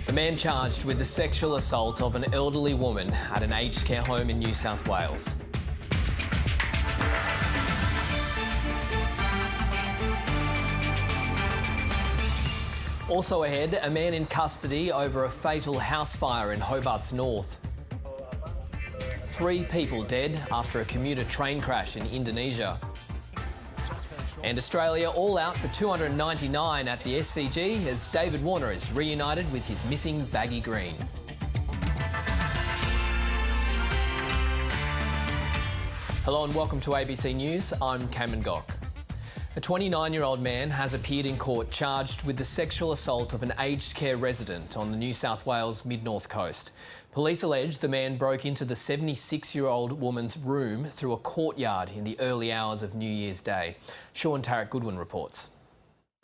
A man charged with the sexual assault of an elderly woman at an aged care home in New South Wales. Also ahead, a man in custody over a fatal house fire in Hobart's north. 3 people dead after a commuter train crash in Indonesia. And Australia all out for 299 at the SCG as David Warner is reunited with his missing baggy green. Hello and welcome to ABC News. I'm Kamin Gock. A 29-year-old man has appeared in court charged with the sexual assault of an aged care resident on the New South Wales mid-north coast. Police allege the man broke into the 76-year-old woman's room through a courtyard in the early hours of New Year's Day. Sean Tarrant-Goodwin reports.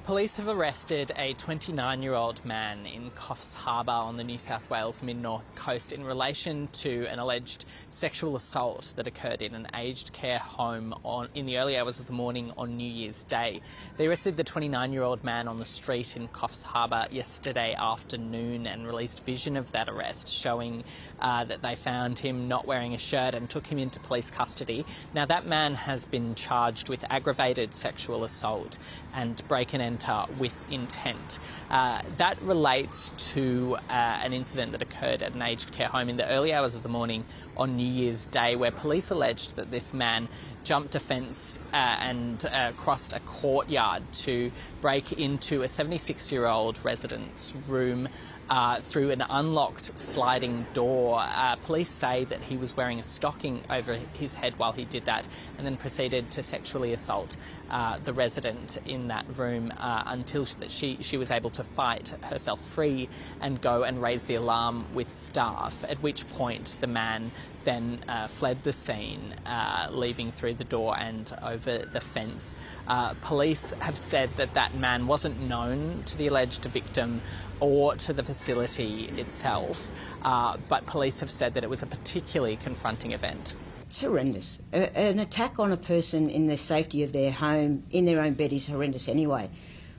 Police have arrested a 29-year-old man in Coffs Harbour on the New South Wales mid-north coast in relation to an alleged sexual assault that occurred in an aged care home in the early hours of the morning on New Year's Day. They arrested the 29-year-old man on the street in Coffs Harbour yesterday afternoon and released vision of that arrest, showing that they found him not wearing a shirt and took him into police custody. Now, that man has been charged with aggravated sexual assault and break and enter with intent. That relates to an incident that occurred at an aged care home in the early hours of the morning on New Year's Day, where police alleged that this man jumped a fence and crossed a courtyard to break into a 76-year-old resident's room through an unlocked sliding door. Police say that he was wearing a stocking over his head while he did that, and then proceeded to sexually assault the resident in that room until she was able to fight herself free and go and raise the alarm with staff, at which point the man then fled the scene, leaving through the door and over the fence. Police have said that that man wasn't known to the alleged victim or to the facility itself, but police have said that it was a particularly confronting event. It's horrendous. An attack on a person in the safety of their home, in their own bed, is horrendous anyway.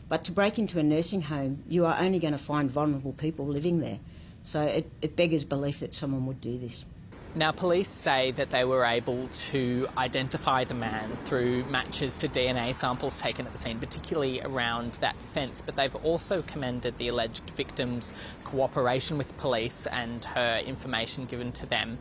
But to break into a nursing home, you are only going to find vulnerable people living there. So it beggars belief that someone would do this. Now, police say that they were able to identify the man through matches to DNA samples taken at the scene, particularly around that fence, but they've also commended the alleged victim's cooperation with police and her information given to them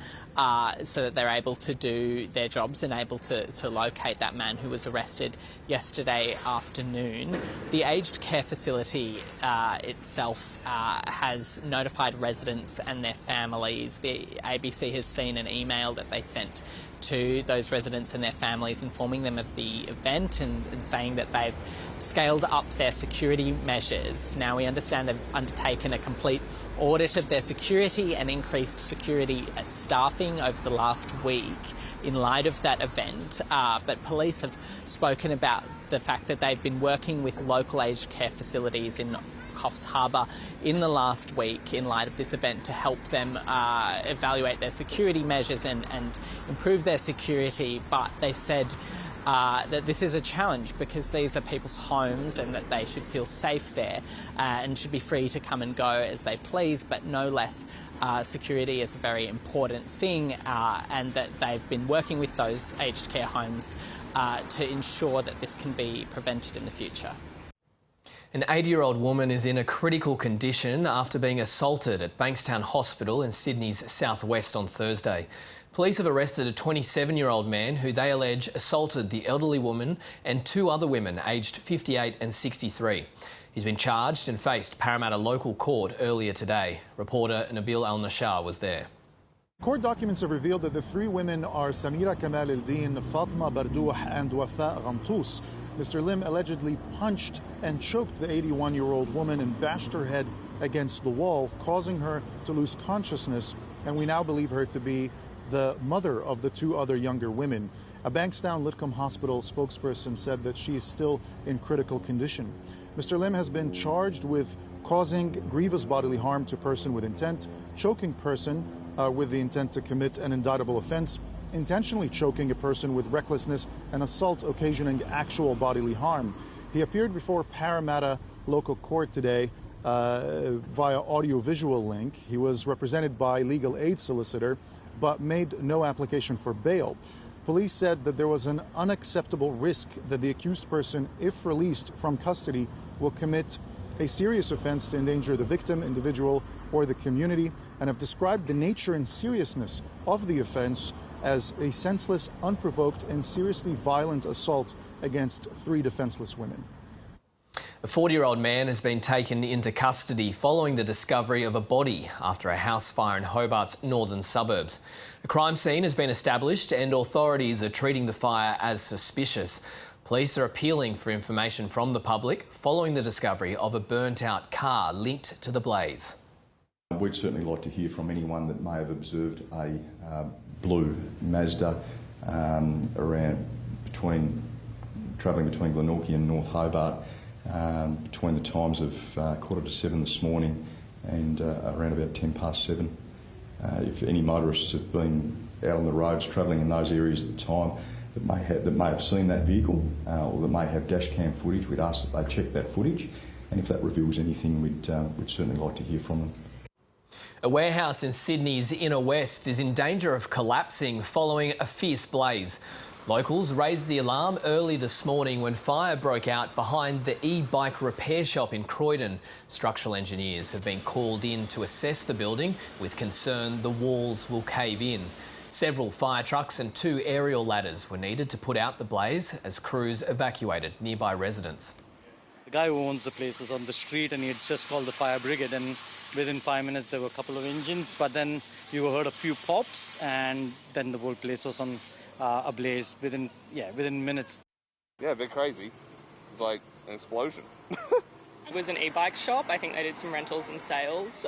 so that they're able to do their jobs and able to locate that man who was arrested yesterday afternoon. The aged care facility itself has notified residents and their families. The ABC has seen an email that they sent to those residents and their families informing them of the event and saying that they've scaled up their security measures. Now, we understand they've undertaken a complete audit of their security and increased security staffing over the last week in light of that event, but police have spoken about the fact that they've been working with local aged care facilities in Coffs Harbour in the last week in light of this event to help them evaluate their security measures and improve their security, but they said that this is a challenge because these are people's homes and that they should feel safe there and should be free to come and go as they please, but no less security is a very important thing, and that they've been working with those aged care homes to ensure that this can be prevented in the future. An 80-year-old woman is in a critical condition after being assaulted at Bankstown Hospital in Sydney's southwest on Thursday. Police have arrested a 27-year-old man who they allege assaulted the elderly woman and 2 other women aged 58 and 63. He's been charged and faced Parramatta local court earlier today. Reporter Nabil Al-Nashar was there. Court documents have revealed that the 3 women are Samira Kamal al-Din, Fatima Bardouh and Wafa Ghamtous. Mr. Lim allegedly punched and choked the 81-year-old woman and bashed her head against the wall, causing her to lose consciousness, and we now believe her to be the mother of the 2 other younger women. A Bankstown Lidcombe Hospital spokesperson said that she is still in critical condition. Mr. Lim has been charged with causing grievous bodily harm to person with intent, choking person with the intent to commit an indictable offence, intentionally choking a person with recklessness, and assault occasioning actual bodily harm. He appeared before Parramatta local court today via audio-visual link. He was represented by legal aid solicitor, but made no application for bail. Police said that there was an unacceptable risk that the accused person, if released from custody, will commit a serious offense to endanger the victim, individual, or the community, and have described the nature and seriousness of the offense as a senseless, unprovoked, and seriously violent assault against 3 defenseless women. A 40-year-old man has been taken into custody following the discovery of a body after a house fire in Hobart's northern suburbs. A crime scene has been established and authorities are treating the fire as suspicious. Police are appealing for information from the public following the discovery of a burnt-out car linked to the blaze. We'd certainly like to hear from anyone that may have observed a blue Mazda travelling between Glenorchy and North Hobart between the times of 7:15 this morning and around about 7:10. If any motorists have been out on the roads travelling in those areas at the time that may have seen that vehicle or that may have dash cam footage, we'd ask that they check that footage, and if that reveals anything, we'd certainly like to hear from them. A warehouse in Sydney's inner west is in danger of collapsing following a fierce blaze. Locals raised the alarm early this morning when fire broke out behind the e-bike repair shop in Croydon. Structural engineers have been called in to assess the building with concern the walls will cave in. Several fire trucks and 2 aerial ladders were needed to put out the blaze as crews evacuated nearby residents. The guy who owns the place was on the street and he had just called the fire brigade, and within 5 minutes there were a couple of engines, but then you heard a few pops and then the whole place was on ablaze within minutes. Yeah, a bit crazy. It's like an explosion. It was an e-bike shop. I think they did some rentals and sales.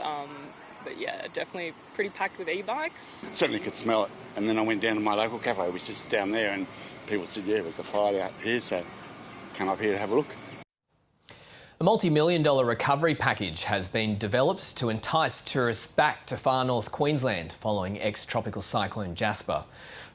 But yeah, definitely pretty packed with e-bikes. Certainly could smell it. And then I went down to my local cafe, which is down there, and people said, yeah, there's a fire out here, so come up here to have a look. A multi-million-dollar recovery package has been developed to entice tourists back to far north Queensland following ex-tropical cyclone Jasper.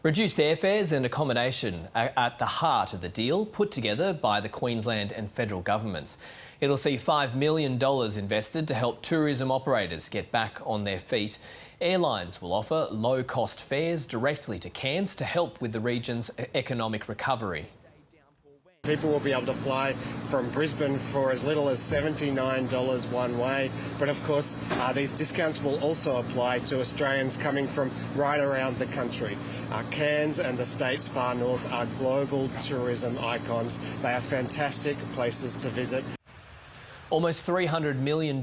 Reduced airfares and accommodation are at the heart of the deal put together by the Queensland and federal governments. It'll see $5 million invested to help tourism operators get back on their feet. Airlines will offer low-cost fares directly to Cairns to help with the region's economic recovery. People will be able to fly from Brisbane for as little as $79 one way, but of course these discounts will also apply to Australians coming from right around the country. Cairns and the states far north are global tourism icons. They are fantastic places to visit. Almost $300 million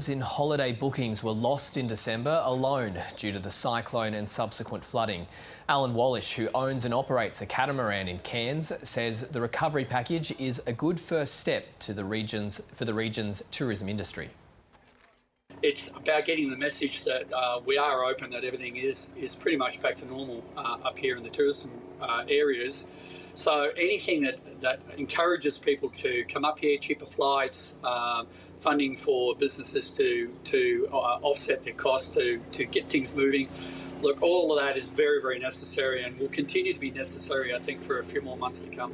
in holiday bookings were lost in December alone due to the cyclone and subsequent flooding. Alan Wallish, who owns and operates a catamaran in Cairns, says the recovery package is a good first step for the region's tourism industry. It's about getting the message that we are open, that everything is pretty much back to normal up here in the tourism areas. So anything that encourages people to come up here, cheaper flights, funding for businesses to offset their costs, to get things moving. Look, all of that is very, very necessary and will continue to be necessary, I think, for a few more months to come.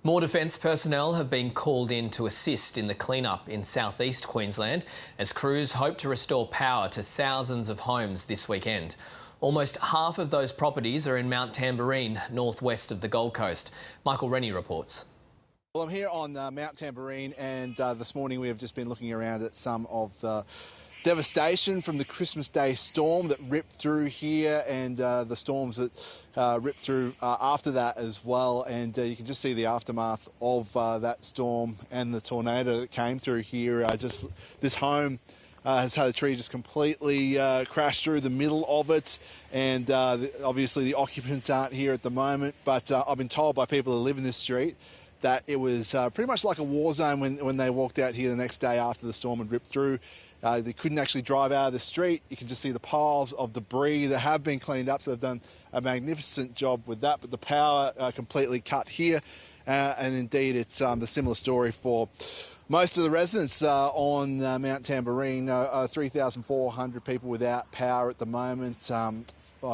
More Defence personnel have been called in to assist in the clean-up in southeast Queensland as crews hope to restore power to thousands of homes this weekend. Almost half of those properties are in Mount Tamborine, northwest of the Gold Coast. Michael Rennie reports. Well, I'm here on Mount Tamborine, and this morning we have just been looking around at some of the devastation from the Christmas Day storm that ripped through here, and the storms that ripped through after that as well. And you can just see the aftermath of that storm and the tornado that came through here. Just this home has had a tree just completely crash through the middle of it, and obviously the occupants aren't here at the moment, but I've been told by people who live in this street that it was pretty much like a war zone when they walked out here the next day after the storm had ripped through. They couldn't actually drive out of the street. You can just see the piles of debris that have been cleaned up, so they've done a magnificent job with that, but the power completely cut here, and indeed it's the similar story for most of the residents on Mount Tamborine. 3,400 people without power at the moment.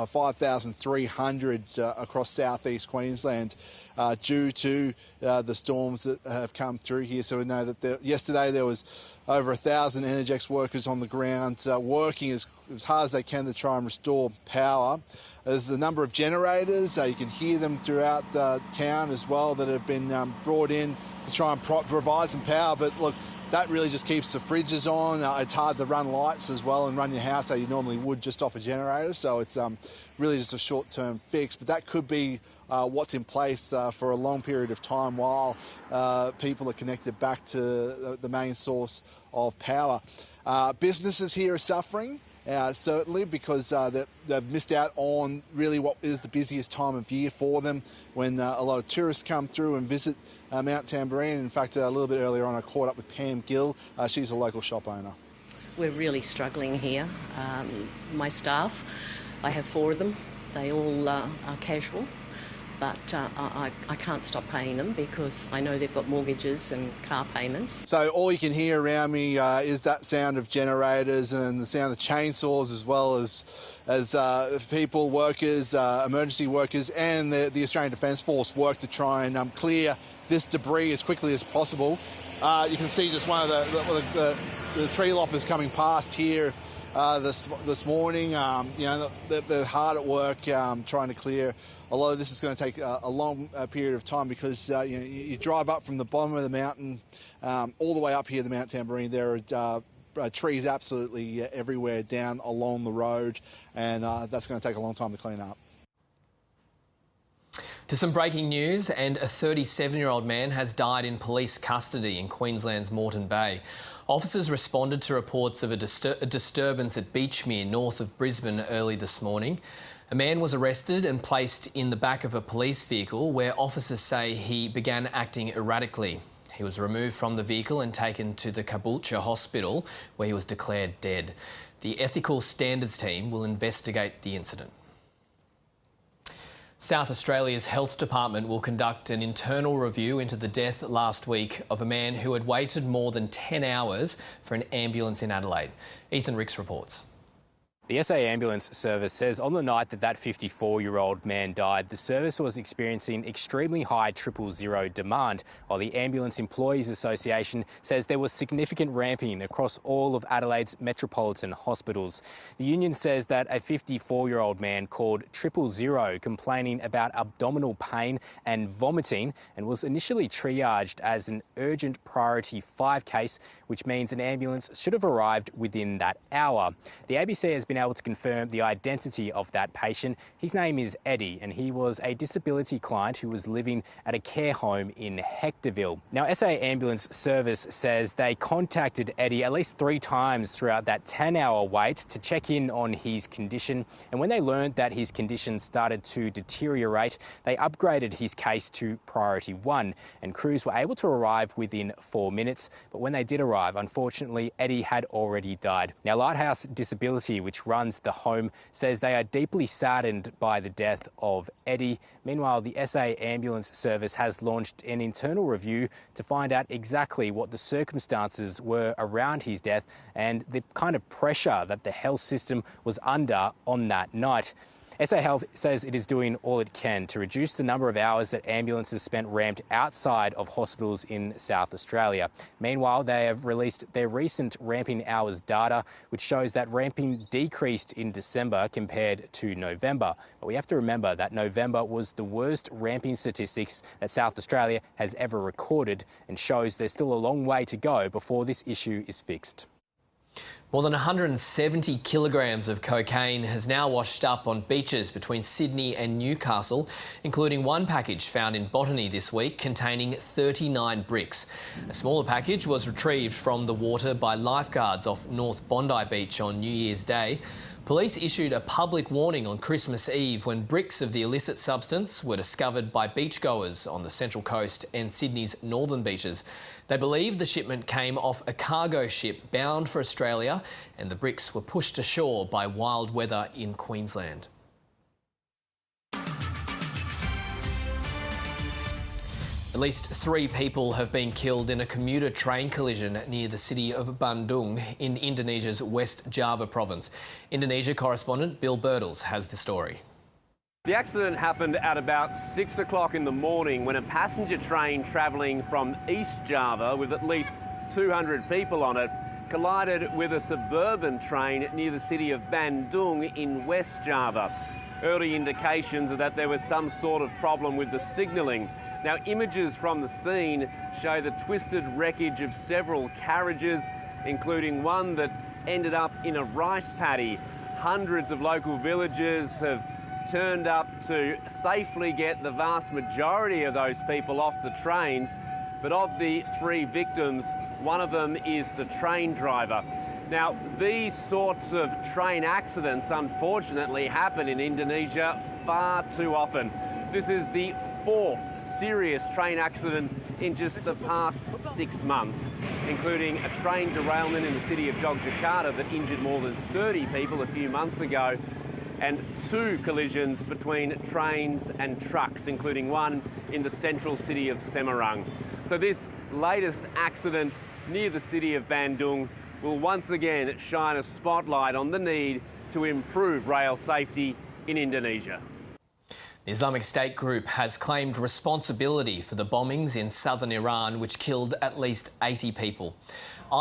5,300 across southeast Queensland due to the storms that have come through here. So we know that yesterday there was over 1,000 Energex workers on the ground working as hard as they can to try and restore power. There's a number of generators, you can hear them throughout town as well, that have been brought in to try and provide some power. But look, that really just keeps the fridges on. It's hard to run lights as well and run your house how you normally would just off a generator. So it's really just a short-term fix. But that could be what's in place for a long period of time while people are connected back to the main source of power. Businesses here are suffering. Certainly, because they've missed out on really what is the busiest time of year for them, when a lot of tourists come through and visit Mount Tamborine. In fact, a little bit earlier on I caught up with Pam Gill. She's a local shop owner. We're really struggling here. My staff, I have 4 of them. They all are casual, but I can't stop paying them because I know they've got mortgages and car payments. So all you can hear around me is that sound of generators and the sound of chainsaws, as well as people, workers, emergency workers, and the Australian Defence Force work to try and clear this debris as quickly as possible. You can see just one of the tree loppers coming past here this morning. They're hard at work trying to clear. A lot of this is going to take a long period of time because you drive up from the bottom of the mountain all the way up here, the Mount Tamborine. There are trees absolutely everywhere down along the road, and that's going to take a long time to clean up. To some breaking news, and a 37-year-old man has died in police custody in Queensland's Moreton Bay. Officers responded to reports of a disturbance at Beachmere, north of Brisbane, early this morning. A man was arrested and placed in the back of a police vehicle where officers say he began acting erratically. He was removed from the vehicle and taken to the Caboolture Hospital, where he was declared dead. The Ethical Standards team will investigate the incident. South Australia's Health Department will conduct an internal review into the death last week of a man who had waited more than 10 hours for an ambulance in Adelaide. Ethan Ricks reports. The SA Ambulance Service says on the night that 54-year-old man died, the service was experiencing extremely high 000 demand, while the Ambulance Employees Association says there was significant ramping across all of Adelaide's metropolitan hospitals. The union says that a 54-year-old man called 000 complaining about abdominal pain and vomiting, and was initially triaged as an urgent priority 5 case, which means an ambulance should have arrived within that hour. The ABC has been able to confirm the identity of that patient. His name is Eddie, and he was a disability client who was living at a care home in Hectorville. Now, SA Ambulance Service says they contacted Eddie at least 3 times throughout that 10-hour wait to check in on his condition, and when they learned that his condition started to deteriorate, they upgraded his case to priority 1, and crews were able to arrive within 4 minutes. But when they did arrive, unfortunately, Eddie had already died. Now, Lighthouse Disability, which runs the home, says they are deeply saddened by the death of Eddie. Meanwhile, the SA Ambulance Service has launched an internal review to find out exactly what the circumstances were around his death and the kind of pressure that the health system was under on that night. SA Health says it is doing all it can to reduce the number of hours that ambulances spent ramped outside of hospitals in South Australia. Meanwhile, they have released their recent ramping hours data, which shows that ramping decreased in December compared to November. But we have to remember that November was the worst ramping statistics that South Australia has ever recorded, and shows there's still a long way to go before this issue is fixed. More than 170 kilograms of cocaine has now washed up on beaches between Sydney and Newcastle, including one package found in Botany this week containing 39 bricks. A smaller package was retrieved from the water by lifeguards off North Bondi Beach on New Year's Day. Police issued a public warning on Christmas Eve when bricks of the illicit substance were discovered by beachgoers on the Central Coast and Sydney's northern beaches. They believe the shipment came off a cargo ship bound for Australia, and the bricks were pushed ashore by wild weather in Queensland. least 3 people have been killed in a commuter train collision near the city of Bandung in Indonesia's West Java province. Indonesia correspondent Bill Birtles has the story. The accident happened at about 6 o'clock in the morning when a passenger train travelling from East Java with at least 200 people on it collided with a suburban train near the city of Bandung in West Java. Early indications are that there was some sort of problem with the signalling. Now, images from the scene show the twisted wreckage of several carriages, including one that ended up in a rice paddy. Hundreds of local villagers have turned up to safely get the vast majority of those people off the trains. But of the 3 victims, one of them is the train driver. Now, these sorts of train accidents, unfortunately, happen in Indonesia far too often. This is the 4th serious train accident in just the past 6 months, including a train derailment in the city of Yogyakarta that injured more than 30 people a few months ago, and 2 collisions between trains and trucks, including one in the central city of Semarang. So this latest accident near the city of Bandung will once again shine a spotlight on the need to improve rail safety in Indonesia. The Islamic State group has claimed responsibility for the bombings in southern Iran, which killed at least 80 people.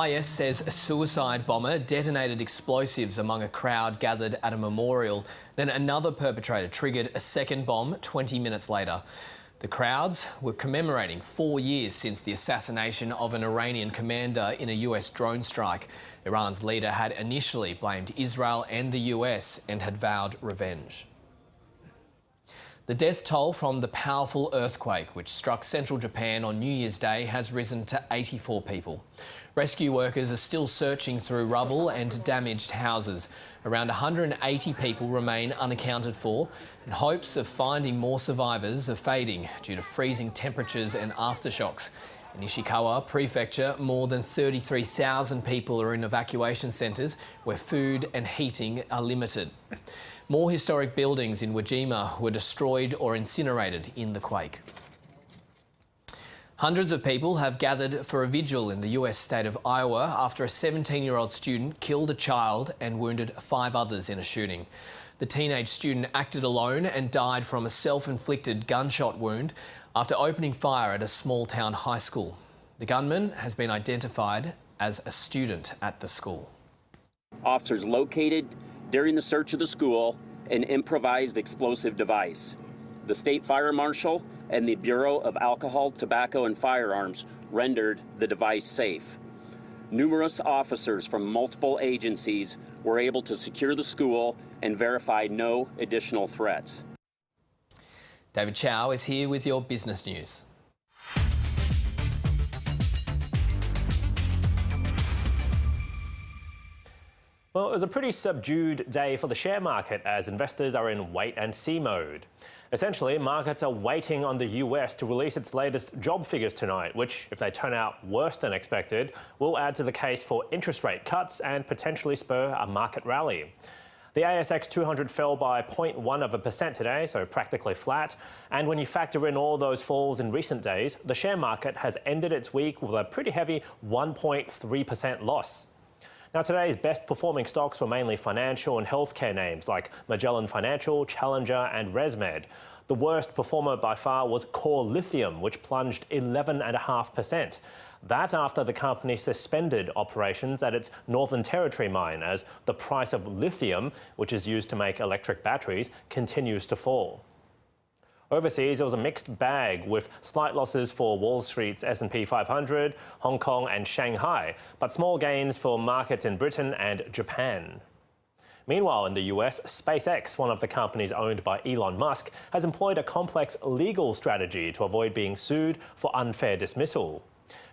IS says a suicide bomber detonated explosives among a crowd gathered at a memorial. Then another perpetrator triggered a second bomb 20 minutes later. The crowds were commemorating 4 years since the assassination of an Iranian commander in a US drone strike. Iran's leader had initially blamed Israel and the US and had vowed revenge. The death toll from the powerful earthquake which struck central Japan on New Year's Day has risen to 84 people. Rescue workers are still searching through rubble and damaged houses. Around 180 people remain unaccounted for, and hopes of finding more survivors are fading due to freezing temperatures and aftershocks. In Ishikawa Prefecture, more than 33,000 people are in evacuation centres where food and heating are limited. More historic buildings in Wajima were destroyed or incinerated in the quake. Hundreds of people have gathered for a vigil in the US state of Iowa after a 17-year-old student killed a child and wounded 5 others in a shooting. The teenage student acted alone and died from a self-inflicted gunshot wound after opening fire at a small-town high school. The gunman has been identified as a student at the school. Officers located during the search of the school an improvised explosive device. The state fire marshal and the Bureau of Alcohol, Tobacco, and Firearms rendered the device safe. Numerous officers from multiple agencies were able to secure the school and verify no additional threats. David Chow is here with your business news. Well, it was a pretty subdued day for the share market as investors are in wait-and-see mode. Essentially, markets are waiting on the US to release its latest job figures tonight, which, if they turn out worse than expected, will add to the case for interest rate cuts and potentially spur a market rally. The ASX 200 fell by 0.1% today, so practically flat. And when you factor in all those falls in recent days, the share market has ended its week with a pretty heavy 1.3% loss. Now, today's best performing stocks were mainly financial and healthcare names like Magellan Financial, Challenger and ResMed. The worst performer by far was Core Lithium, which plunged 11.5%. That after the company suspended operations at its Northern Territory mine as the price of lithium, which is used to make electric batteries, continues to fall. Overseas, it was a mixed bag with slight losses for Wall Street's S&P 500, Hong Kong and Shanghai, but small gains for markets in Britain and Japan. Meanwhile, in the US, SpaceX, one of the companies owned by Elon Musk, has employed a complex legal strategy to avoid being sued for unfair dismissal.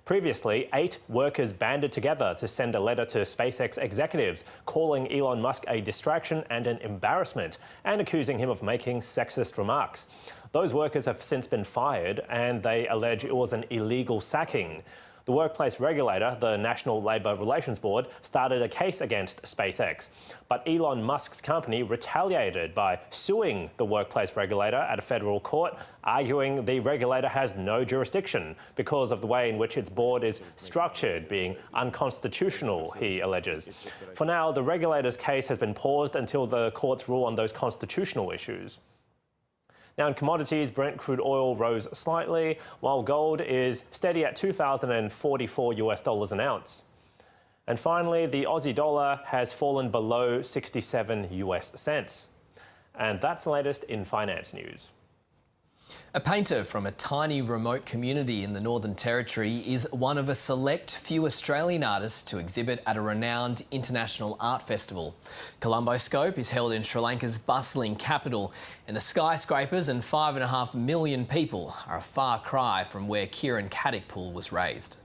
Previously, 8 workers banded together to send a letter to SpaceX executives calling Elon Musk a distraction and an embarrassment and accusing him of making sexist remarks. Those workers have since been fired and they allege it was an illegal sacking. The workplace regulator, the National Labour Relations Board, started a case against SpaceX. But Elon Musk's company retaliated by suing the workplace regulator at a federal court, arguing the regulator has no jurisdiction because of the way in which its board is structured, being unconstitutional, he alleges. For now, the regulator's case has been paused until the courts rule on those constitutional issues. Now in commodities, Brent crude oil rose slightly, while gold is steady at $2,044 an ounce. And finally, the Aussie dollar has fallen below 67 US cents. And that's the latest in finance news. A painter from a tiny remote community in the Northern Territory is one of a select few Australian artists to exhibit at a renowned international art festival. Kaleidoscope is held in Sri Lanka's bustling capital, and the skyscrapers and 5.5 million people are a far cry from where Kieran Kadikpool was raised.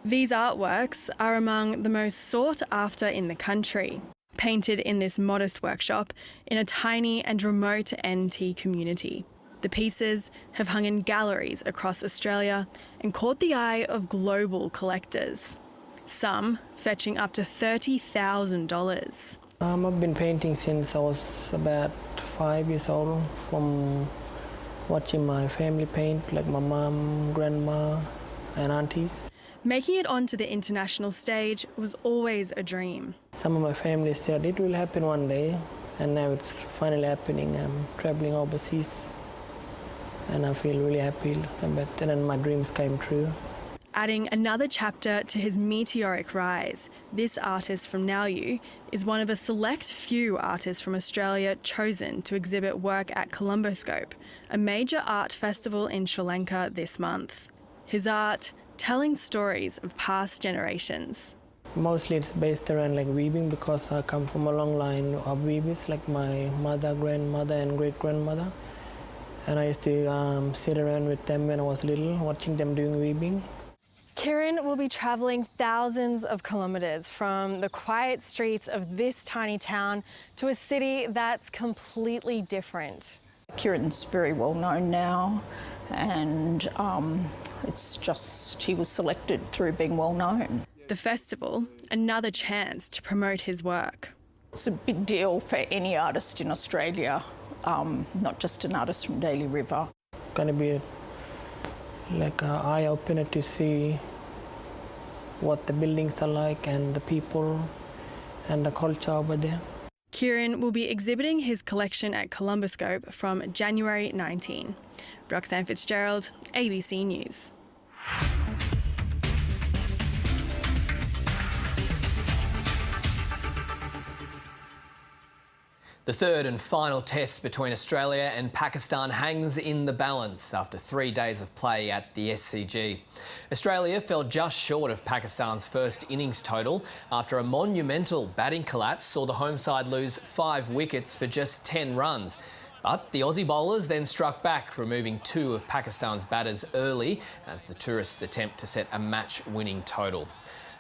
These artworks are among the most sought after in the country, painted in this modest workshop in a tiny and remote NT community. The pieces have hung in galleries across Australia and caught the eye of global collectors, some fetching up to $30,000. I've been painting since I was about 5 years old, from watching my family paint, like my mum, grandma and aunties. Making it onto the international stage was always a dream. Some of my family said it will happen one day, and now it's finally happening. I'm travelling overseas, and I feel really happy about that, and my dreams came true. Adding another chapter to his meteoric rise, this artist from Nauru is one of a select few artists from Australia chosen to exhibit work at Kaleidoscope, a major art festival in Sri Lanka this month. His art telling stories of past generations. Mostly it's based around like weaving, because I come from a long line of weavers, like my mother, grandmother and great-grandmother. And I used to sit around with them when I was little, watching them doing weaving. Kieran will be travelling thousands of kilometres from the quiet streets of this tiny town to a city that's completely different. Kieran's very well known now, and it's just he was selected through being well known. The festival, another chance to promote his work. It's a big deal for any artist in Australia, not just an artist from Daly River. Gonna be like an eye-opener to see what the buildings are like and the people and the culture over there. Kieran will be exhibiting his collection at Kaleidoscope from January 19. Roxanne Fitzgerald, ABC News. The third and final test between Australia and Pakistan hangs in the balance after 3 days of play at the SCG. Australia fell just short of Pakistan's first innings total after a monumental batting collapse saw the home side lose 5 wickets for just 10 runs. But the Aussie bowlers then struck back, removing 2 of Pakistan's batters early as the tourists attempt to set a match-winning total.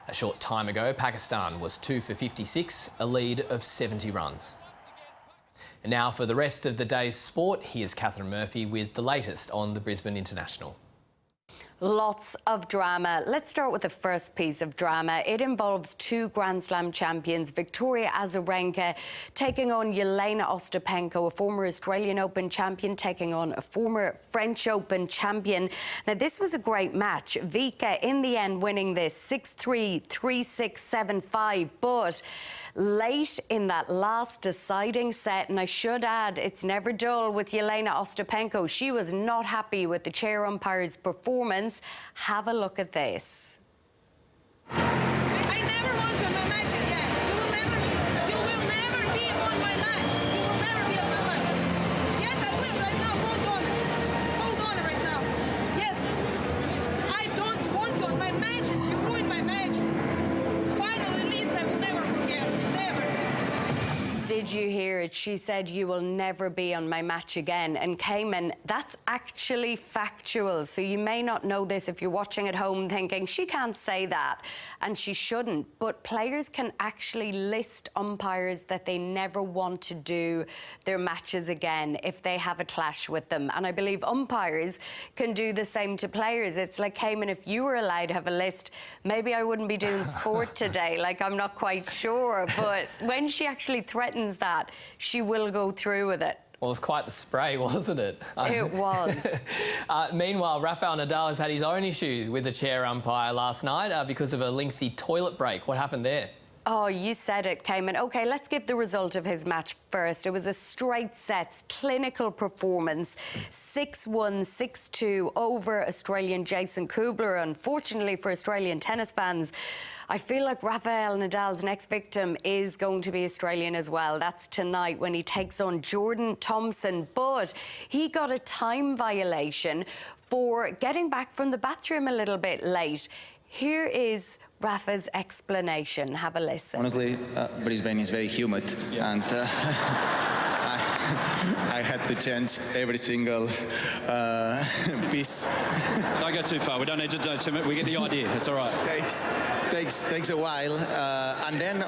A short time ago, Pakistan was 2 for 56, a lead of 70 runs. And now for the rest of the day's sport, here's Catherine Murphy with the latest on the Brisbane International. Lots of drama. Let's start with the first piece of drama. It involves 2 Grand Slam champions, Victoria Azarenka taking on Jelena Ostapenko, a former Australian Open champion taking on a former French Open champion. Now, this was a great match. Vika, in the end, winning this 6-3, 3-6, 7-5, but late in that last deciding set, and I should add, it's never dull with Jelena Ostapenko. She was not happy with the chair umpire's performance. Have a look at this. I never want you on my match again. You will never be on my match. You will never be on my match. Yes, I will right now. Hold on right now. Yes, I don't want you on my matches. You ruined my matches. Finally, Leeds, I will never forget. Never. Did you hear it? She said, "You will never be on my match again." And Kamin, that's actually factual. So you may not know this if you're watching at home thinking, she can't say that, and she shouldn't. But players can actually list umpires that they never want to do their matches again if they have a clash with them. And I believe umpires can do the same to players. It's like, Kamin, if you were allowed to have a list, maybe I wouldn't be doing sport today. Like, I'm not quite sure. But when she actually threatens that, she will go through with it. Well, it was quite the spray, wasn't it? It was. Meanwhile, Rafael Nadal has had his own issue with the chair umpire last night because of a lengthy toilet break. What happened there? Oh, you said it, Kamin. OK, let's give the result of his match first. It was a straight sets, clinical performance, 6-1, 6-2 over Australian Jason Kubler. Unfortunately for Australian tennis fans, I feel like Rafael Nadal's next victim is going to be Australian as well. That's tonight when he takes on Jordan Thompson. But he got a time violation for getting back from the bathroom a little bit late. Here is Rafa's explanation. Have a listen. Honestly, Brisbane is very humid, and I had to change every single piece. Don't go too far. We don't need to do too much. We get the idea. It's all right. Takes a while, and then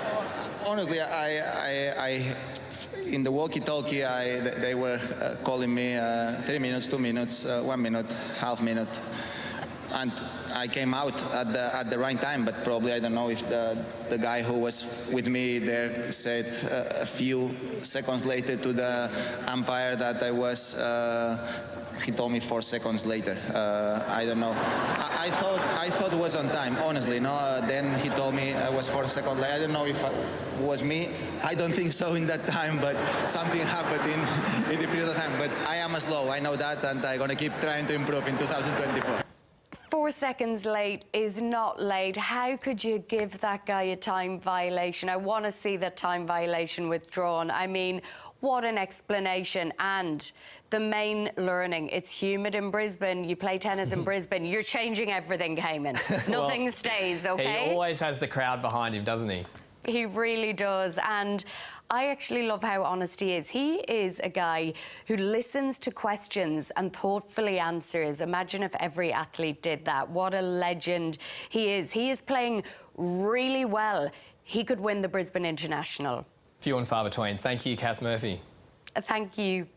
honestly, I in the walkie-talkie, they were calling me 3 minutes, 2 minutes, 1 minute, half minute. And I came out at the right time, but probably I don't know if the guy who was with me there said a few seconds later to the umpire that I was. He told me 4 seconds later. I don't know. I thought it was on time. Honestly, no. Then he told me I was 4 seconds late. I don't know if it was me. I don't think so in that time, but something happened in the period of time. But I am slow. I know that, and I'm gonna keep trying to improve in 2024. 4 seconds late is not late. How could you give that guy a time violation? I want to see the time violation withdrawn. I mean, what an explanation. And the main learning, it's humid in Brisbane. You play tennis in Brisbane. You're changing everything, Kamin. Nothing Well, stays, OK? He always has the crowd behind him, doesn't he? He really does. And I actually love how honest he is. He is a guy who listens to questions and thoughtfully answers. Imagine if every athlete did that. What a legend he is. He is playing really well. He could win the Brisbane International. Few and far between. Thank you, Kath Murphy. Thank you.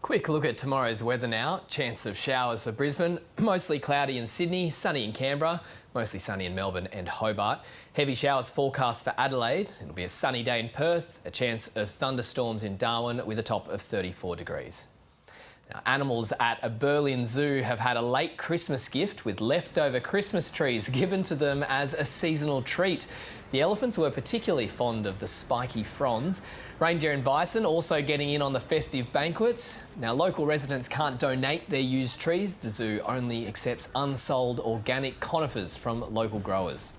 Quick look at tomorrow's weather now. Chance of showers for Brisbane. Mostly cloudy in Sydney, sunny in Canberra, mostly sunny in Melbourne and Hobart. Heavy showers forecast for Adelaide. It'll be a sunny day in Perth, a chance of thunderstorms in Darwin with a top of 34 degrees. Now, animals at a Berlin zoo have had a late Christmas gift with leftover Christmas trees given to them as a seasonal treat. The elephants were particularly fond of the spiky fronds. Reindeer and bison also getting in on the festive banquet. Now, local residents can't donate their used trees. The zoo only accepts unsold organic conifers from local growers.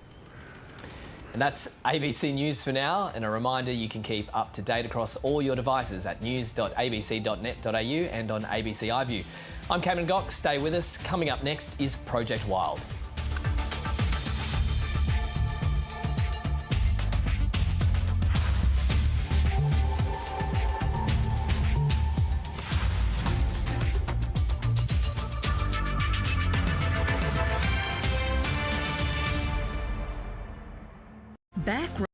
And that's ABC News for now. And a reminder, you can keep up to date across all your devices at news.abc.net.au and on ABC iView. I'm Kamin Gock. Stay with us. Coming up next is Project Wild.